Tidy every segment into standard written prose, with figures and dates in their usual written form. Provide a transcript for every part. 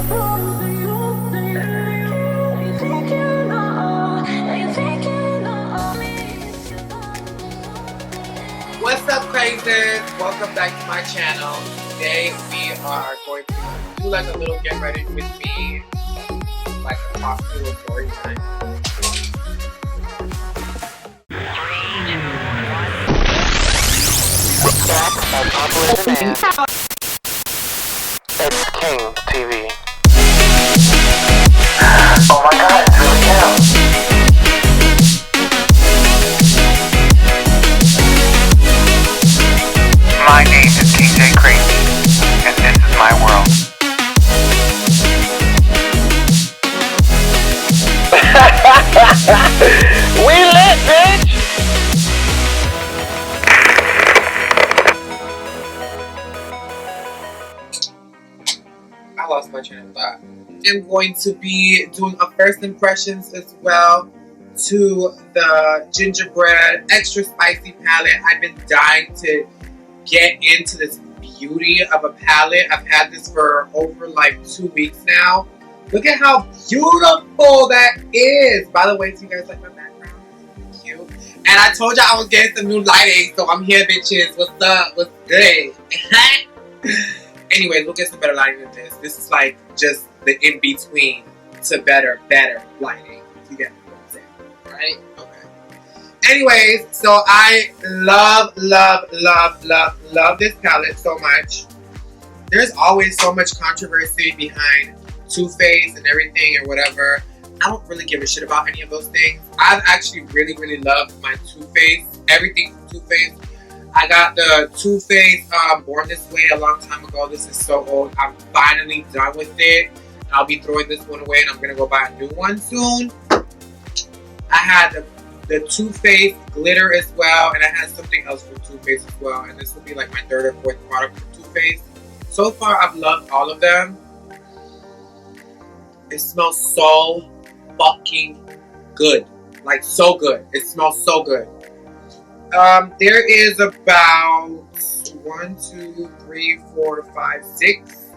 What's up, crazers? Welcome back to my channel. Today we are going to do like a little get ready with me, like a talk through a story time. It's King TV. Oh my god, it's really him. My name is King J Crazy, and this is my world. We lit, bitch! I lost my train of thought. I'm going to be doing a first impressions as well to the gingerbread extra spicy palette. I've been dying to get into this beauty of a palette. I've had this for over like 2 weeks now. Look at how beautiful that is. By the way, do you guys like my background? It's cute. And I told y'all I was getting some new lighting, so I'm here, bitches. What's up? What's good? Anyway, we'll get some better lighting than this. This is like just the in-between to better lighting. You get what I'm saying, right? Okay. Anyways, so I love this palette so much. There's always so much controversy behind Too Faced and everything and whatever. I don't really give a shit about any of those things. I've actually really loved my Too Faced, everything from Too Faced. I got the Too Faced Born This Way a long time ago. This is so old. I'm finally done with it. I'll be throwing this one away and I'm gonna go buy a new one soon. I had the Too Faced glitter as well, and I had something else from Too Faced as well, and this will be like my third or fourth product from Too Faced. So far, I've loved all of them. It smells so fucking good, like so good. It smells so good. There is about 1, 2, 3, 4, 5, 6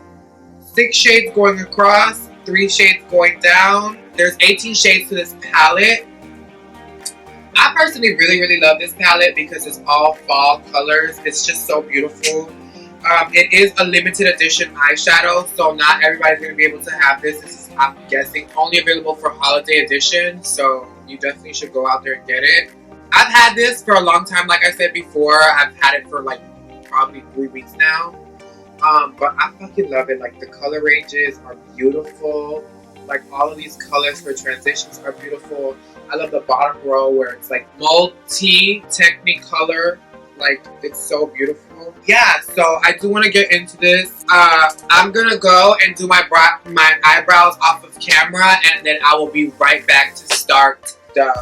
shades going across, 3 shades going down. There's 18 shades to this palette. I personally really love this palette because it's all fall colors. It's just so beautiful. It is a limited edition eyeshadow, so not everybody's going to be able to have this. This is, I'm guessing, only available for holiday edition, so you definitely should go out there and get it. I've had this for a long time, like I said before. I've had it for like probably 3 weeks now. But I fucking love it. Like the color ranges are beautiful. Like all of these colors for transitions are beautiful. I love the bottom row where it's like multi-technicolor. Like it's so beautiful. Yeah, so I do want to get into this. I'm gonna go and do my eyebrows off of camera, and then I will be right back to start the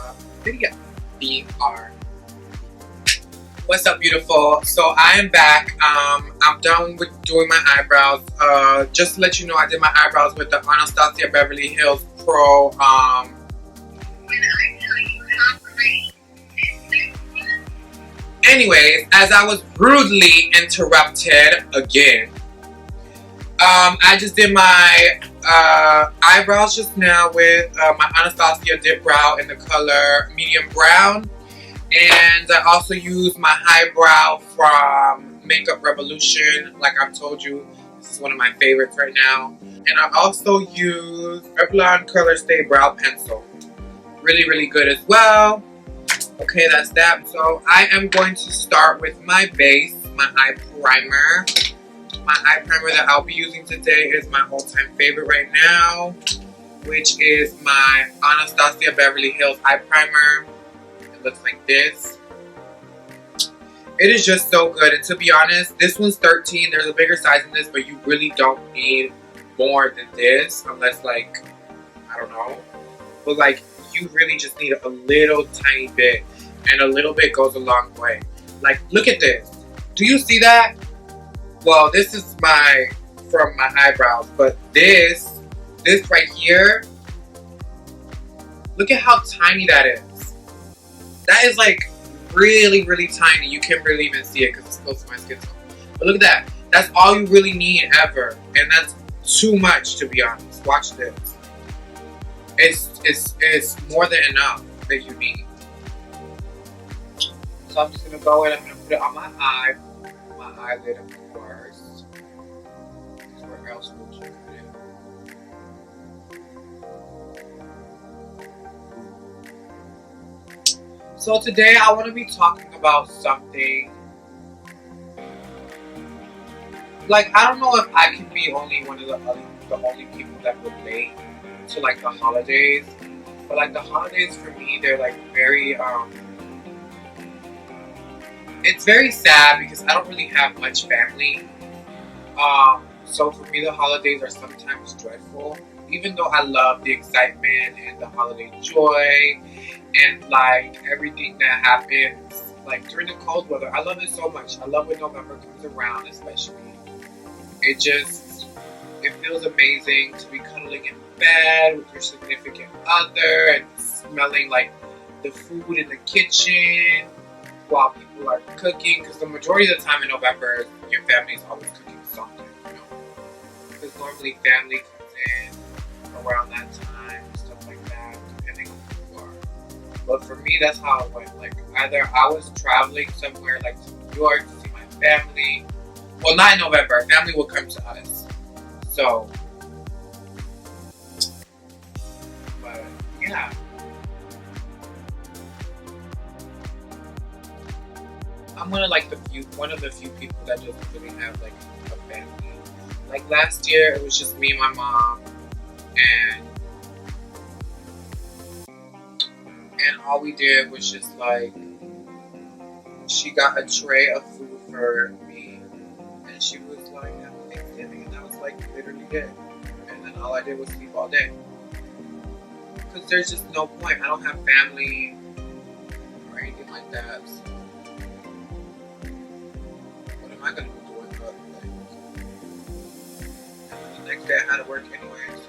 video. BR. What's up, beautiful? So I am back. I'm done with doing my eyebrows. Just to let you know, I did my eyebrows with the Anastasia Beverly Hills Pro. When I tell you how great. Anyways, as I was rudely interrupted again, I just did my eyebrows just now with my Anastasia Dip Brow in the color medium brown. And I also used my highbrow from Makeup Revolution. Like I've told you, this is one of my favorites right now. And I also used Revlon Color Stay Brow Pencil. Really good as well. Okay, that's that. So I am going to start with my base, my eye primer. My eye primer that I'll be using today is my all-time favorite right now, which is my Anastasia Beverly Hills eye primer. It looks like this. It is just so good, and to be honest, this one's 13. There's a bigger size in this, but you really don't need more than this, unless like, I don't know. But like, you really just need a little tiny bit, and a little bit goes a long way. Like, look at this. Do you see that? Well, this is from my eyebrows, but this right here, look at how tiny that is. That is like really tiny. You can't really even see it because it's close to my skin tone. But look at that. That's all you really need ever. And that's too much, to be honest. Watch this. It's more than enough that you need. So I'm just gonna go and I'm gonna put it on my eyelid, of course. Where else would you put it? So today I want to be talking about something. Like, I don't know if I can be only one of the only people that relate to like the holidays, but like the holidays for me, they're like very it's very sad because I don't really have much family. So for me, the holidays are sometimes dreadful. Even though I love the excitement and the holiday joy and like everything that happens, like during the cold weather, I love it so much. I love when November comes around, especially. It feels amazing to be cuddling in bed with your significant other and smelling like the food in the kitchen while people are cooking, because the majority of the time in November, your family is always cooking something, you know. Because normally family comes in around that time and stuff like that, depending on who you are. But for me, that's how it went. Like, either I was traveling somewhere, like to New York, to see my family. Well, not in November. Family will come to us. So, but yeah. I'm one of the few people that doesn't really have like a family. Like last year, it was just me and my mom, and all we did was just like, she got a tray of food for me, and she was like, "Happy Thanksgiving," and that was like literally it. And then all I did was sleep all day, because there's just no point. I don't have family or anything like that. So what am I gonna be doing for other things? And then the next day I had to work anyway. So.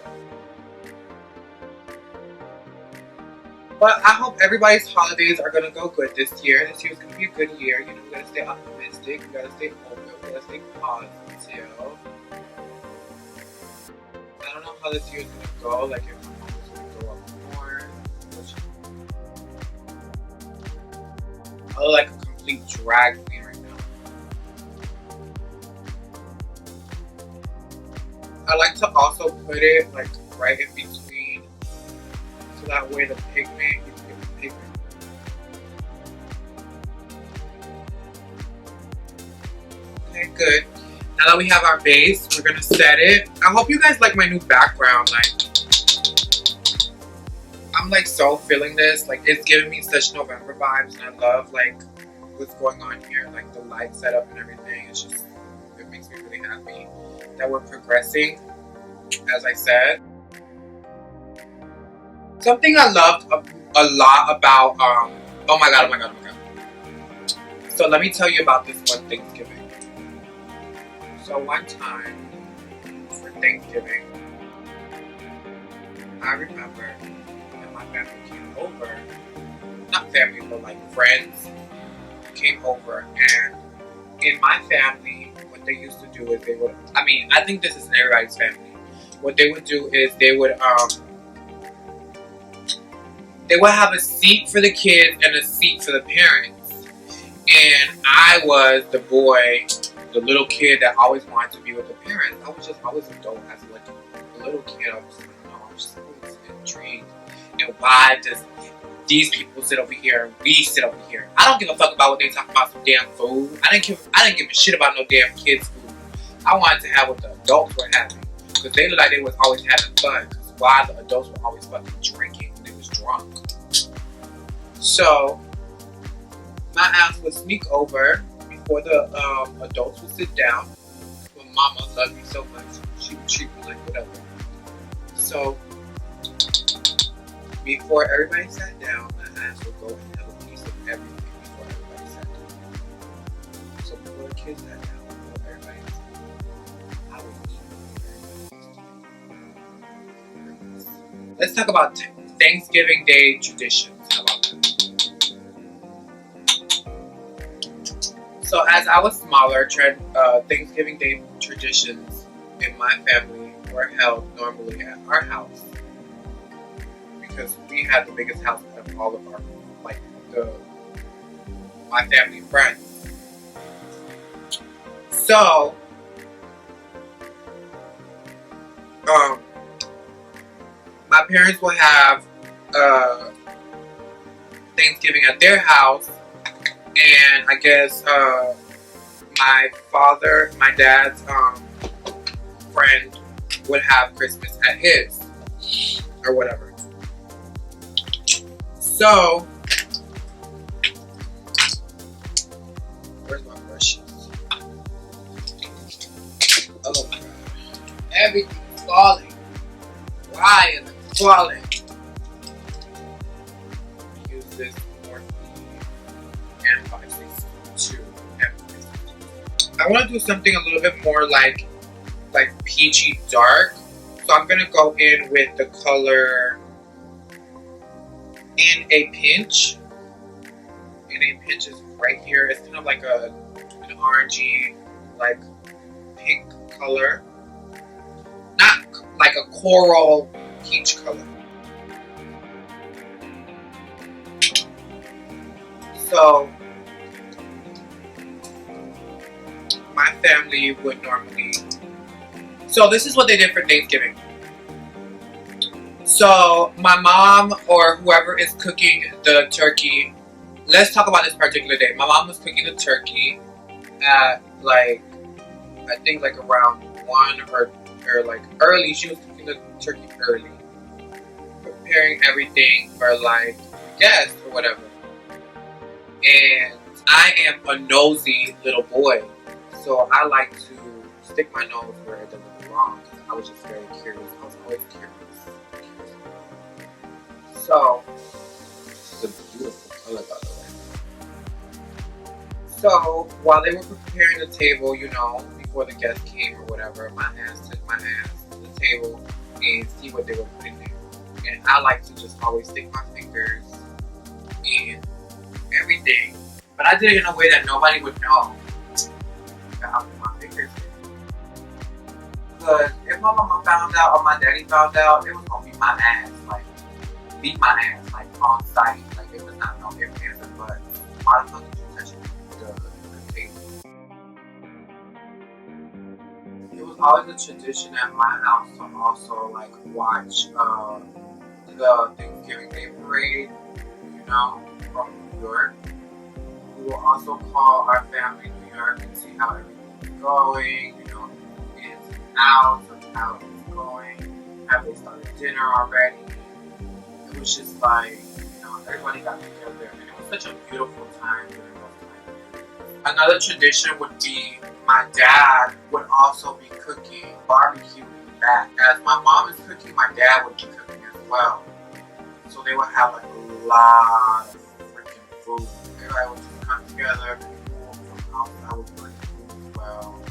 But I hope everybody's holidays are gonna go good this year. This year's gonna be a good year. You know, we gotta stay optimistic. We gotta stay open. We gotta stay positive. I don't know how this year's gonna go. Like, if my mom's gonna go up more. I look like a complete drag queen right now. I like to also put it like right in between, so that way the pigment, you can get the pigment. Okay, good. Now that we have our base, we're gonna set it. I hope you guys like my new background. Like, I'm like so feeling this. Like, it's giving me such November vibes, and I love like what's going on here, like the light setup and everything. It's just, it makes me really happy that we're progressing, as I said. Something I loved a lot about, oh my god. So let me tell you about this one Thanksgiving. So one time, for Thanksgiving, I remember that my family came over. Not family, but like friends came over. And in my family, what they used to do is they would, I think this is in everybody's family. What they would do is they would have a seat for the kids and a seat for the parents. And I was the boy, the little kid that always wanted to be with the parents. I was always adult as like a little kid. I was just always intrigued. And why does these people sit over here and we sit over here? I don't give a fuck about what they talk about, some damn food. I didn't give a shit about no damn kids' food. I wanted to have what the adults were having, because they looked like they was always having fun. Because why the adults were always fucking drinking when they was drunk. So my ass would sneak over before the adults would sit down. My mama loved me so much, she would treat me like whatever. So before everybody sat down, my ass would go and have a piece of everything before everybody sat down. So before the kids sat down, before everybody sat down, I would eat everybody. Let's talk about Thanksgiving Day traditions. How about that? So as I was smaller, Thanksgiving Day traditions in my family were held normally at our house because we had the biggest house out of all of our, like, my family and friends. So, my parents will have Thanksgiving at their house, and I guess my dad's friend would have Christmas at his, or whatever. So, where's my brushes? Oh my god. Everything's falling. Why is it falling? Use this Morphe and 562. I want to do something a little bit more like peachy dark. So I'm gonna go in with the color In a Pinch. In a Pinch is right here. It's kind of like an orangey, like pink color. Not like a coral peach color. So my family would normally, so this is what they did for Thanksgiving. So my mom or whoever is cooking the turkey, let's talk about this particular day. My mom was cooking the turkey at I think around 1 or like early. She was cooking the turkey early, preparing everything for like guests or whatever. And I am a nosy little boy, so I like to stick my nose where it doesn't belong because I was just very curious. I was always curious. So, this is a beautiful color, by the way. So, while they were preparing the table, before the guests came or whatever, my ass took my ass to the table and see what they were putting there. And I like to just always stick my fingers in everything. But I did it in a way that nobody would know that I put my fingers in. Because if my mama found out or my daddy found out, it was going to be my ass. Beat my ass, on site. It was not no ifs, ands, or buts. Why the fuck did you touch the table? It was always a tradition at my house to also, watch the Thanksgiving Day Parade, from New York. We will also call our family in New York and see how everything's going, ins and outs of how it's going. Have they started dinner already? It was just everybody got together, and it was such a beautiful time during those times. Another tradition would be my dad would also be cooking barbecue in the back. As my mom is cooking, my dad would be cooking as well. So they would have a lot of freaking food. Everybody would just come together, people from outside would bring food as well.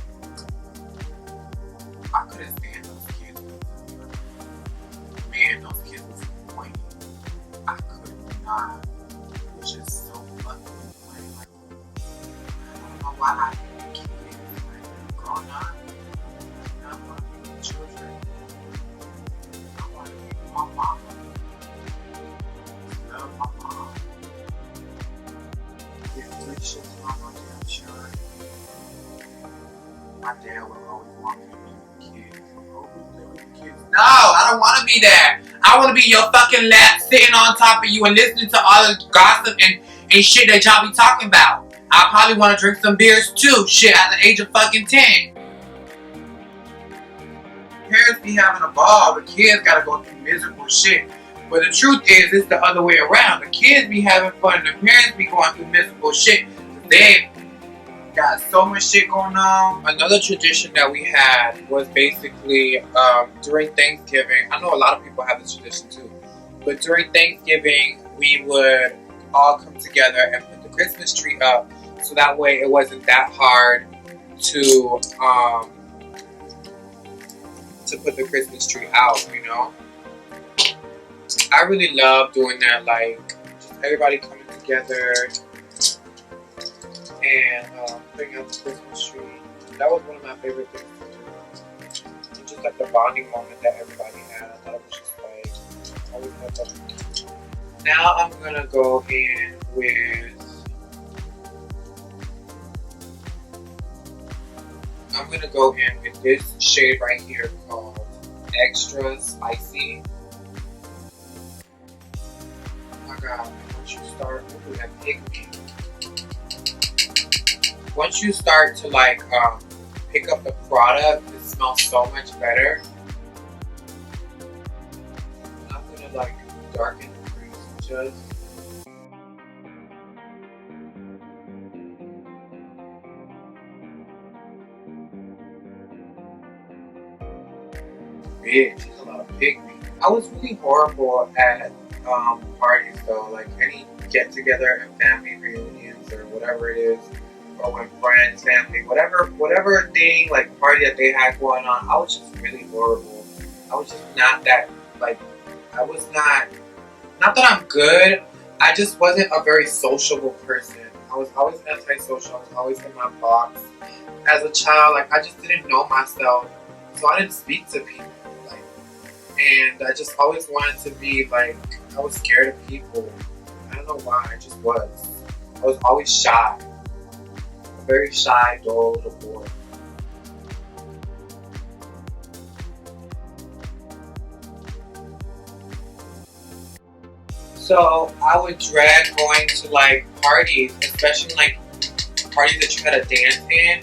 I couldn't stand those kids. Man, those kids was annoying. I could not. It was just so fucking annoying. I don't know why I hate kids. Growing up, I don't want to be with children. I want to be with my mama. I love my mom. Get 3 shits on my damn shirt. My dad would always want me to be with kids. No, I don't want to be there. I want to be your fucking lap sitting on top of you and listening to all the gossip and shit that y'all be talking about. I probably want to drink some beers too, shit, at the age of fucking 10. Parents be having a ball, the kids gotta go through miserable shit. But the truth is, it's the other way around. The kids be having fun, the parents be going through miserable shit. They got so much shit going on. Another tradition that we had was basically during Thanksgiving. I know a lot of people have this tradition too, but during Thanksgiving we would all come together and put the Christmas tree up, so that way it wasn't that hard to put the Christmas tree out. I really love doing that, just everybody coming together and putting up the Christmas tree. That was one of my favorite things to do. And just just like the bonding moment that everybody had. I thought it was just like, I always thought that was cute. Now I'm gonna go in with, this shade right here called Extra Spicy. Oh my god, once you start, ooh, that pigment. Once you start to like pick up the product, it smells so much better. I'm gonna like darken the crease just. Big, she's a lot of pigment. I was really horrible at parties though, like any get together and family reunions or whatever it is, or when friends, family, whatever thing like party that they had going on, I was just really horrible. I was just not that like, I was not that I'm good. I just wasn't a very sociable person. I was always antisocial. I was always in my box. As a child, like I just didn't know myself, so I didn't speak to people. And I just always wanted to be like, I was scared of people. I don't know why, I just was. I was always shy. A very shy, dull little boy. So I would dread going to like parties, especially like parties that you had to dance in.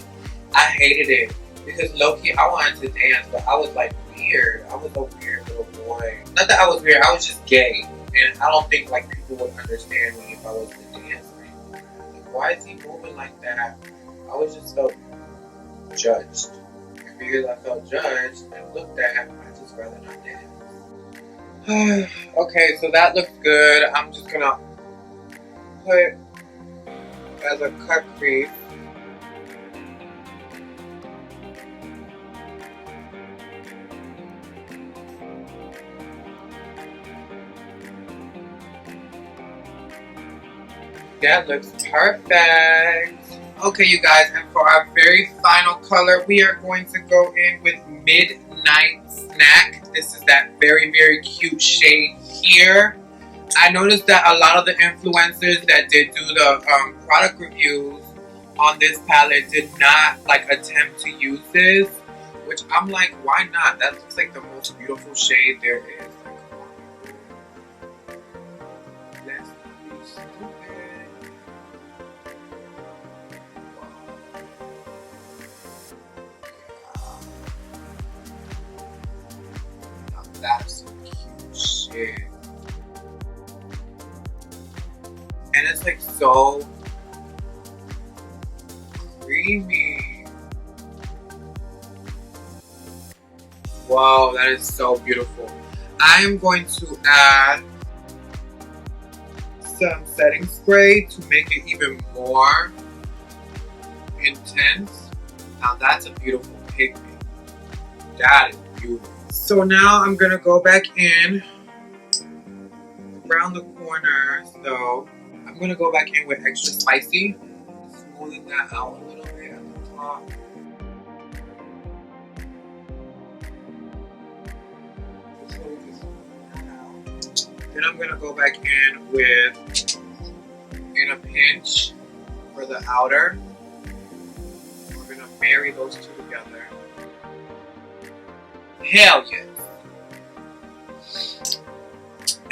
I hated it because low-key I wanted to dance, but I was like weird. I was a weird little boy. Not that I was weird, I was just gay. And I don't think like people would understand me if I was to dance or anything. Like, why is he moving like that? I was just felt judged. And because I felt judged and looked at, I just rather not dance. Okay, so that looks good. I'm just gonna put as a cut crease. That looks perfect. Okay, you guys, and for our very final color, we are going to go in with Midnight Snack. This is that very, very cute shade here. I noticed that a lot of the influencers that did do the product reviews on this palette did not like attempt to use this, which I'm like, why not? That looks like the most beautiful shade there is. Let's be stupid. Now that's some cute shit. And it's like so creamy. Wow, that is so beautiful. I am going to add some setting spray to make it even more intense. Now that's a beautiful pigment. That is beautiful. So now I'm gonna go back in around the corners though. I'm gonna go back in with Extra Spicy, smoothing that out a little bit at the top. Then I'm gonna go back in with In a Pinch for the outer. We're gonna marry those two together. Hell yes.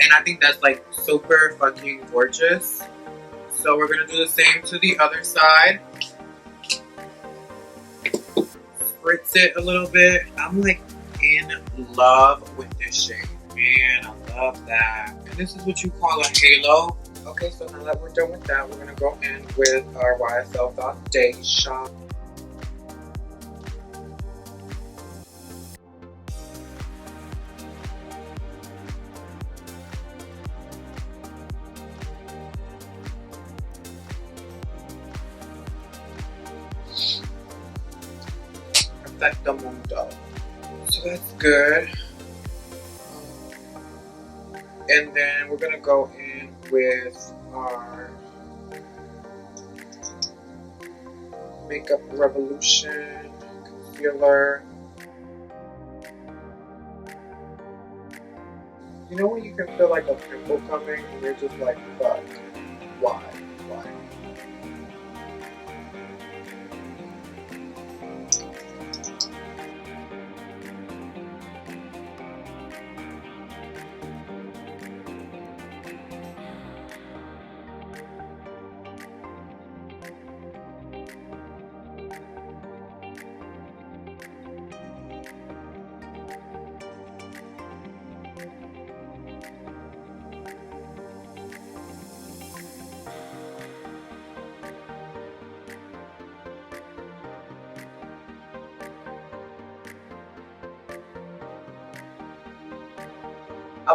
And I think that's like super fucking gorgeous. So we're gonna do the same to the other side. Spritz it a little bit. I'm like in love with this shade. Man, I love that. And this is what you call a halo. Okay, so now that we're done with that, we're gonna go in with our YSL foundation. Perfecto mundo. So that's good. And then we're gonna go in with our Makeup Revolution concealer. You know when you can feel like a pimple coming and you're just like, fuck, why? Why?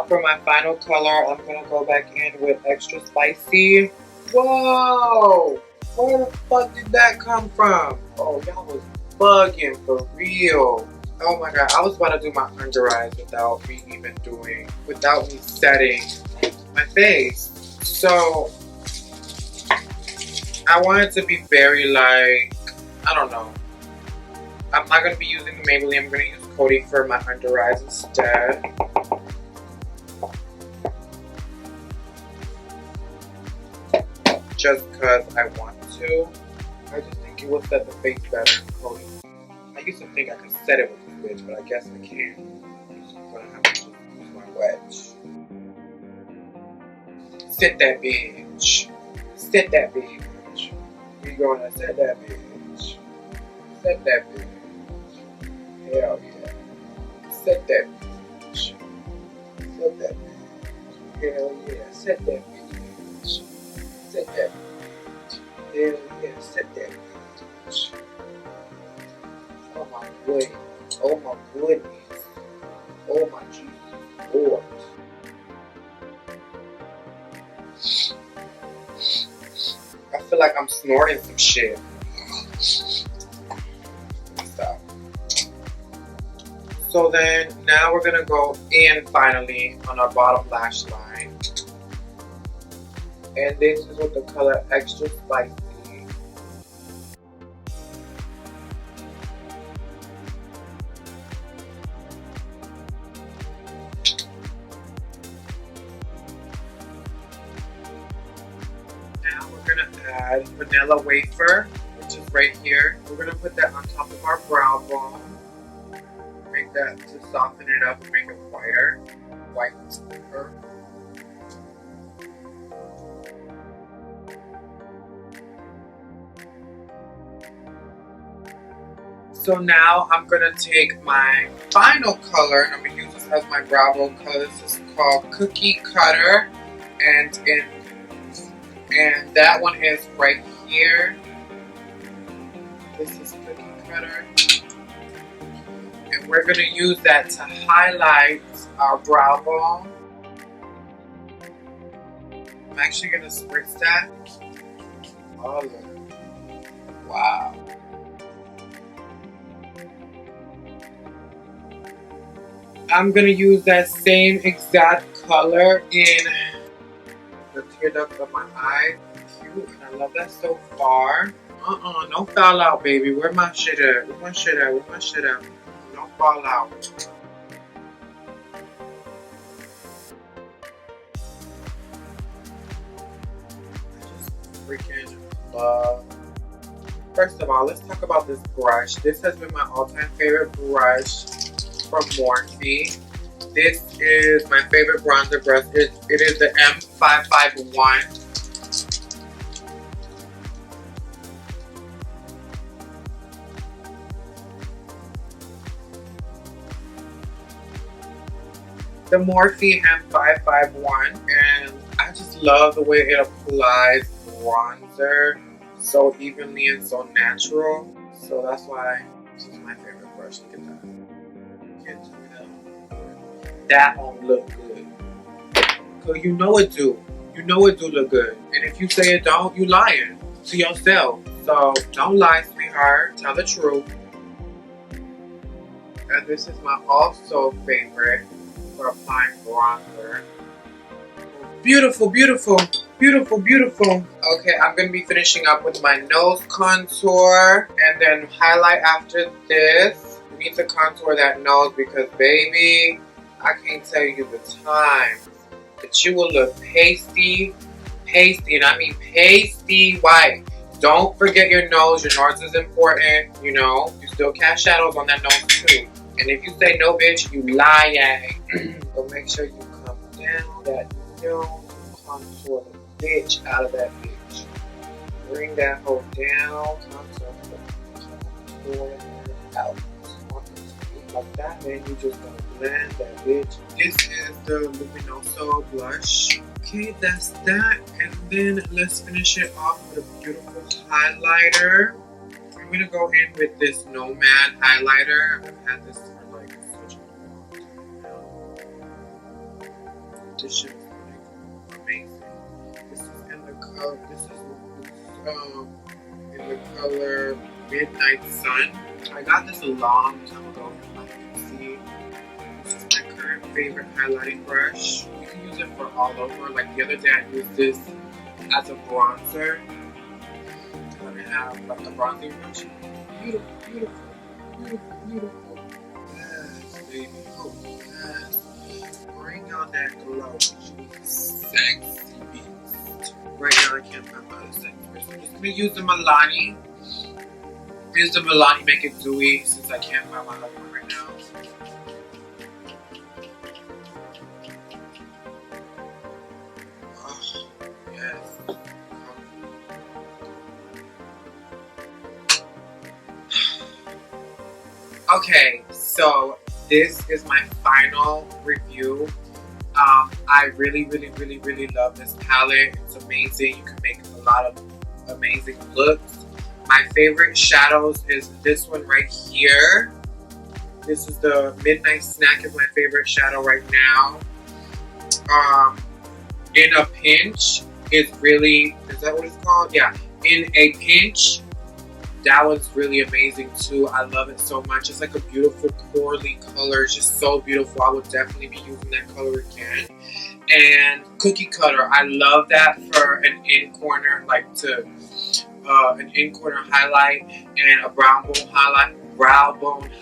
For my final color, I'm gonna go back in with extra spicy. Whoa! Where the fuck did that come from? Oh, y'all was bugging for real. Oh my god, I was about to do my under eyes without me setting my face. So, I want it to be very like, I don't know. I'm not gonna be using the Maybelline, I'm gonna use Coty for my under eyes instead. Just because I want to. I just think it will set the face better than Coty. I used to think I could set it with this bitch, but I guess I can't. I'm just gonna have to use my wedge. Set that bitch. Set that bitch. We gonna set that bitch. Set that bitch. Hell yeah. Set that bitch. Set that bitch. Hell yeah. Set that bitch. Set that bitch. Hell yeah. Set that bitch. Oh my goodness. Oh my goodness. Oh my Jesus Lord. I feel like I'm snorting some shit. Stop. So then, now we're gonna go in finally on our bottom lash line. And this is with the color Extra Spicy. Now we're gonna add Vanilla Wafer, which is right here. We're gonna put that on top of our brow bone. Make that to soften it up and make it whiter. Whiter. So now I'm gonna take my final color and I'm gonna use this as my brow bone color. This is called Cookie Cutter, and that one is right here. This is Cookie Cutter, and we're gonna use that to highlight our brow bone. I'm actually gonna spritz that. Oh, wow. I'm gonna use that same exact color in the tear ducts of my eyes. Cute, and I love that so far. No fall out, baby. Where my shit at? Where my shit at? Where my shit at? No fall out. I just freaking love. First of all, let's talk about this brush. This has been my all-time favorite brush from Morphe. This is my favorite bronzer brush. It is the M551. The Morphe M551, and I just love the way it applies bronzer so evenly and so natural. So that's why this is my favorite brush. Look at that. Can't tell me that. That don't look good. Cause you know it do. You know it do look good. And if you say it don't, you lying to yourself. So don't lie, sweetheart. Tell the truth. And this is my also favorite for applying bronzer. Beautiful, beautiful, beautiful, beautiful. Okay, I'm gonna be finishing up with my nose contour and then highlight after this. We need to contour that nose because, baby, I can't tell you the time that you will look pasty, and I mean pasty white. Don't forget your nose. Your nose is important. You know, you still cast shadows on that nose too. And if you say no, bitch, you lying. So make sure you come down that nose, contour the bitch out of that bitch. Bring that hoe down, contour out. Like that, then you just gonna blend that bitch. This is the Luminoso blush. Okay, that's that. And then let's finish it off with a beautiful highlighter. I'm gonna go in with this Nomad highlighter. I've had this for like such a long time now. This shit is like amazing. This is in the color. This is in the color Midnight Sun. I got this a long time ago. Like you can see, this is my current favorite highlighting brush. You can use it for all over. Like the other day, I used this as a bronzer. And I have like a bronzing brush. Beautiful, beautiful, beautiful, beautiful. Yes, baby. Oh, yes. Bring on that glow. Sexy beast. Right now, I can't find my other sexy brush. I'm just gonna use the Milani. Here's the Milani Make It Dewy since I can't find my other one right now. Oh, yes. Okay, so this is my final review. I really, really, really, really love this palette. It's amazing. You can make a lot of amazing looks. My favorite shadows is this one right here. This is the Midnight Snack is my favorite shadow right now. In a Pinch is really, is that what it's called? Yeah, In a Pinch. That one's really amazing too. I love it so much. It's like a beautiful corally color. It's just so beautiful. I would definitely be using that color again. And Cookie Cutter. I love that for an in corner, like to an in corner highlight and a brow bone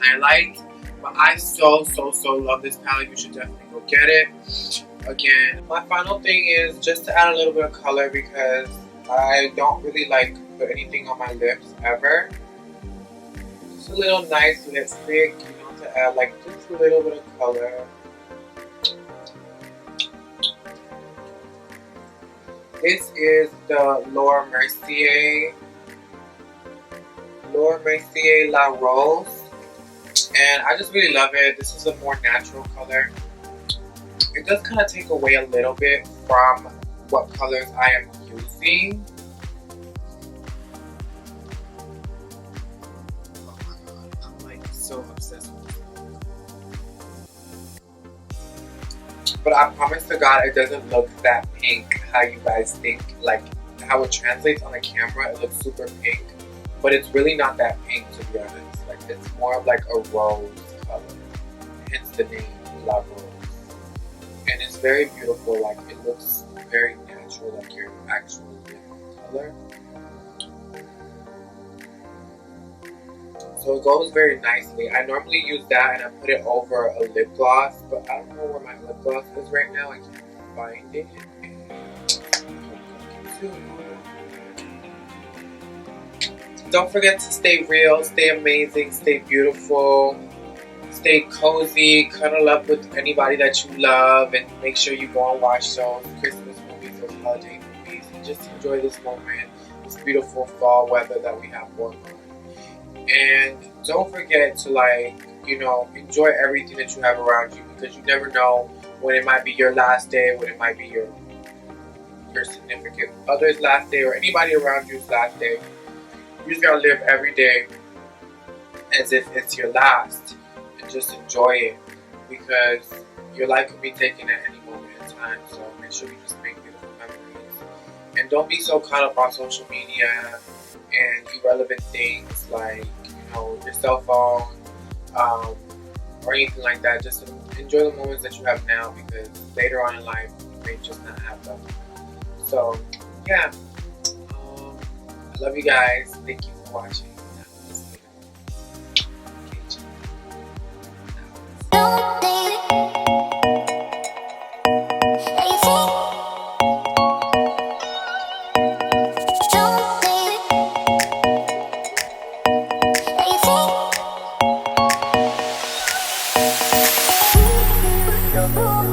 highlight. But I so love this palette. You should definitely go get it. Again, my final thing is just to add a little bit of color because I don't really like put anything on my lips ever. Just a little nice lipstick, you know, to add like just a little bit of color. This is the Laura Mercier La Rose, and I just really love it. This is a more natural color. It does kind of take away a little bit from what colors I am using. Oh my god, I'm like so obsessed with this. But I promise to God, it doesn't look that pink how you guys think. Like how it translates on the camera, it looks super pink. But it's really not that pink, to be honest. Like it's more of like a rose color. Hence the name La Rose. And it's very beautiful. Like it looks very natural, like your actual lip color. So it goes very nicely. I normally use that and I put it over a lip gloss, but I don't know where my lip gloss is right now. I can't find it. Don't forget to stay real, stay amazing, stay beautiful, stay cozy, cuddle up with anybody that you love, and make sure you go and watch those Christmas movies or holiday movies. And just enjoy this moment, this beautiful fall weather that we have going on. And don't forget to, like, you know, enjoy everything that you have around you, because you never know when it might be your last day, when it might be your significant other's last day, or anybody around you's last day. You just gotta live every day as if it's your last, and just enjoy it, because your life could be taken at any moment in time. So make sure you just make beautiful memories, and don't be so caught up on social media and irrelevant things like, you know, your cell phone or anything like that. Just enjoy the moments that you have now, because later on in life you may just not have them. So yeah, I love you guys. Thank you for watching. Don't No.